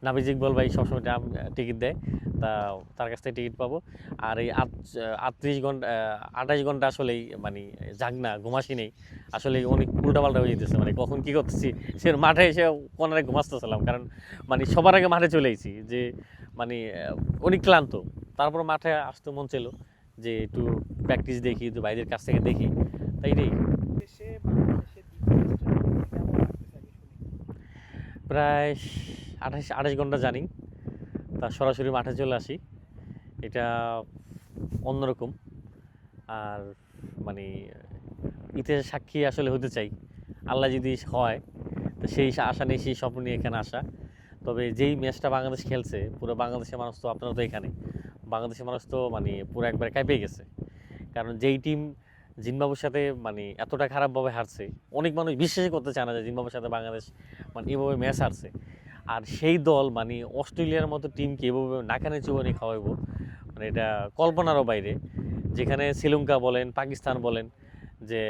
নাফিজ ইকবাল ভাই সবসময় টিকিট দেয়, তা তার কাছ থেকে টিকিট পাবো। আর এই 38 ঘন্টা 28 ঘন্টা আসলেই মানে জাগ না ঘুমাসি নেই, আসলে অনেক উল্টাপাল্টা হয়ে যেতেছে, মানে কখন কী করতেছি সে মাঠে এসে কোনারে ঘুমাচ্তেছিলাম, কারণ মানে সবার আগে মাঠে চলে এসেছি যে মানে অনেক ক্লান্ত। তারপর মাঠে আসতে মন ছিল যে একটু প্র্যাকটিস দেখি, একটু ভাইদের কাছ থেকে দেখি, তাই রে। দেশে বাংলাদেশে দ্বিতীয় টেস্টের কেমন লাগতেছে আগে শুনি। প্রায় 28 ঘন্টা জানি, তা সরাসরি মাঠে চলে আসি, এটা অন্যরকম। আর মানে ইতিহাসের সাক্ষী আসলে হতে চাই, আল্লাহ যদি হয়, তো সেই আশা নিয়ে সেই স্বপ্ন নিয়ে এখানে আসা। তবে যেই ম্যাচটা বাংলাদেশ খেলছে, পুরো বাংলাদেশের মানুষ তো, আপনারা তো এখানে, বাংলাদেশের মানুষ তো মানে পুরো একবার কাঁপে গেছে। কারণ যেই টিম জিম্বাবুয়ের সাথে মানে এতটা খারাপভাবে হারছে, অনেক মানুষ বিশ্বাসই করতে চায় না যে জিম্বাবুয়ের সাথে বাংলাদেশ মানে এভাবে ম্যাচ হারছে। আর সেই দল মানে অস্ট্রেলিয়ার মতো টিমকে এভাবে নাকানি চুবানি খাওয়াইবো, মানে এটা কল্পনারও বাইরে। যেখানে শ্রীলঙ্কা বলেন, পাকিস্তান বলেন, যে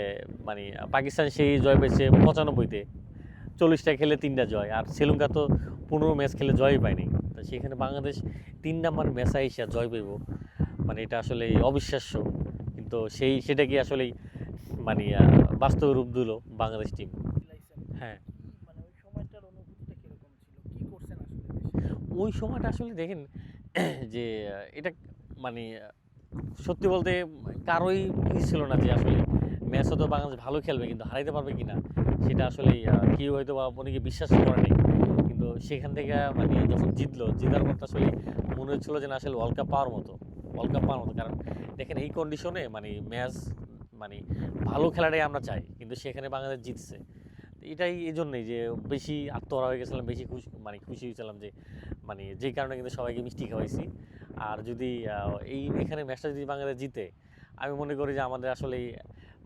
মানে পাকিস্তান সেই জয় পেয়েছে 95-তে, 40টা খেলে 3টা জয়, আর শ্রীলঙ্কা তো 15 ম্যাচ খেলে জয়ই পায়নি। তো সেখানে বাংলাদেশ 3 নাম্বার ম্যাচে এসে জয় পেব, মানে এটা আসলে অবিশ্বাস্য। কিন্তু সেটা কি আসলেই মানে বাস্তবে রূপ দিল বাংলাদেশ টিম। লাইছেন হ্যাঁ, কি মানে ওই সময়টার অনুভূতিটা কিরকম ছিল, কি করছেন আসলে দেশে। ওই সময়টা আসলে দেখেন যে এটা মানে সত্যি বলতে কারোই ছিল না যে আসলে ম্যাচ হয়তো বাংলাদেশ ভালো খেলবে, কিন্তু হারাইতে পারবে কিনা সেটা আসলে কেউ হয়তো বা অনেকে বিশ্বাস করেনি। কিন্তু সেখান থেকে মানে যখন জিতলো, জেতার পর তো আসলে মনে হচ্ছিল যে না, আসলে ওয়ার্ল্ড কাপ পাওয়ার মতো, ওয়ার্ল্ড কাপ পাওয়ার মতো। কারণ দেখেন এই কন্ডিশনে মানে ম্যাচ মানে ভালো খেলাটাই আমরা চাই, কিন্তু সেখানে বাংলাদেশ জিতছে। এটাই এই জন্যই যে বেশি আত্মহারা হয়ে গেছিলাম, বেশি খুশি মানে খুশি হয়েছিলাম যে মানে যেই কারণে কিন্তু সবাইকে মিষ্টি খাওয়াইছি। আর যদি এখানে ম্যাচটা যদি বাংলাদেশ জিতে, আমি মনে করি যে আমাদের আসলে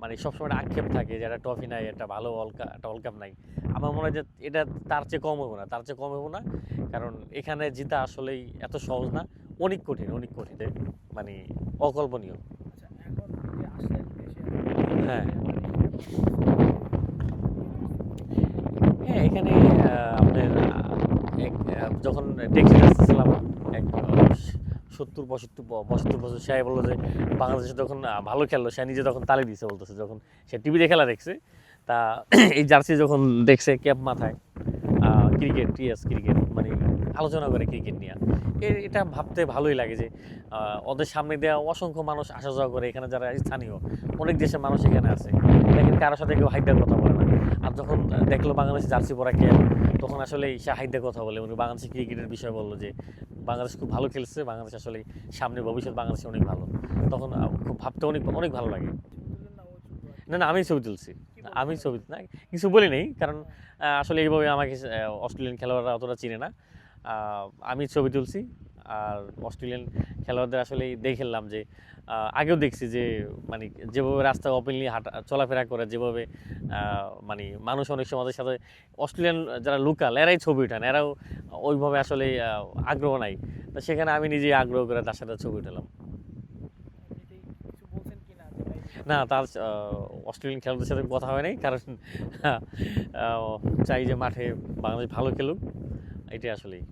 মানে সবসময় একটা আক্ষেপ থাকে যে একটা ট্রফি নাই, একটা ভালো একটা ওয়ার্ল্ড কাপ নাই। আমার মনে হয় যে এটা তার চেয়ে কম হবো না, তার চেয়ে কম হবো না। কারণ এখানে জিতা আসলেই এত সহজ না, অনেক কঠিন, অনেক কঠিন, মানে অকল্পনীয়। আচ্ছা এখন এই যে আসলেন দেশে এতদিন পর হ্যাঁ, এসে মানে এখানে প্রস্তুতি কেমন কি করছেন। হ্যাঁ, এখানে আপনার যখন ট্যাক্সি আসতেছিলাম, এক 70-75 বছর সে বললো যে বাংলাদেশে তখন ভালো খেললো, সে নিজে তখন তালি দিছে, বলতেছে যখন সে টিভিতে খেলা দেখছে, তা এই জার্সি যখন দেখছে ক্যাপ মাথায়, ক্রিকেট, টিএস ক্রিকেট মানে আলোচনা করে ক্রিকেট নিয়ে, এটা ভাবতে ভালোই লাগে যে ওদের সামনে দেওয়া অসংখ্য মানুষ আসা যাওয়া করে, এখানে যারা স্থানীয় অনেক দেশের মানুষ এখানে আছে, দেখেন কারোর সাথে কেউ হাইডার কথা বলে না। আর যখন দেখলো বাংলাদেশে জার্সি পরা খেল, তখন আসলে সে হাইডার কথা বলে, উনি বাংলাদেশের ক্রিকেটের বিষয়ে বললো যে বাংলাদেশ খুব ভালো খেলছে, বাংলাদেশ আসলে সামনে ভবিষ্যৎ বাংলাদেশে অনেক ভালো। তখন খুব ভাবতে অনেক অনেক ভালো লাগে। ছবি তুললেন না ও শুধু আর কি। না, না, আমি ছবি তুলছি, কি বললো আমি সবাই। ছবি না কিছু বলি নেই, কারণ আসলে এইভাবে আমাকে অস্ট্রেলিয়ান খেলোয়াড়রা অতটা চিনে না। আমি ছবি তুলছি। আর অস্ট্রেলিয়ান খেলোয়াড়দের আসলে দেখলাম যে আগেও দেখছি যে মানে যেভাবে রাস্তায় ওপেনলি হাঁটা চলাফেরা করে, যেভাবে মানে মানুষ অনেক সময় ওদের সাথে অস্ট্রেলিয়ান যারা লোকাল এরাই ছবি উঠান, এরাও ওইভাবে আসলে আগ্রহ নাই। তো সেখানে আমি নিজেই আগ্রহ করে তার সাথে ছবি উঠালাম। এমনিতেই কিছু বলছেন কিনা যে ভাই না, আসলে তার অস্ট্রেলিয়ান খেলোয়াড়দের সাথে কথা হয় নাই, কারণ আহ, চাই যে মাঠে বাংলাদেশ ভালো খেলুক, এটাই আসলেই।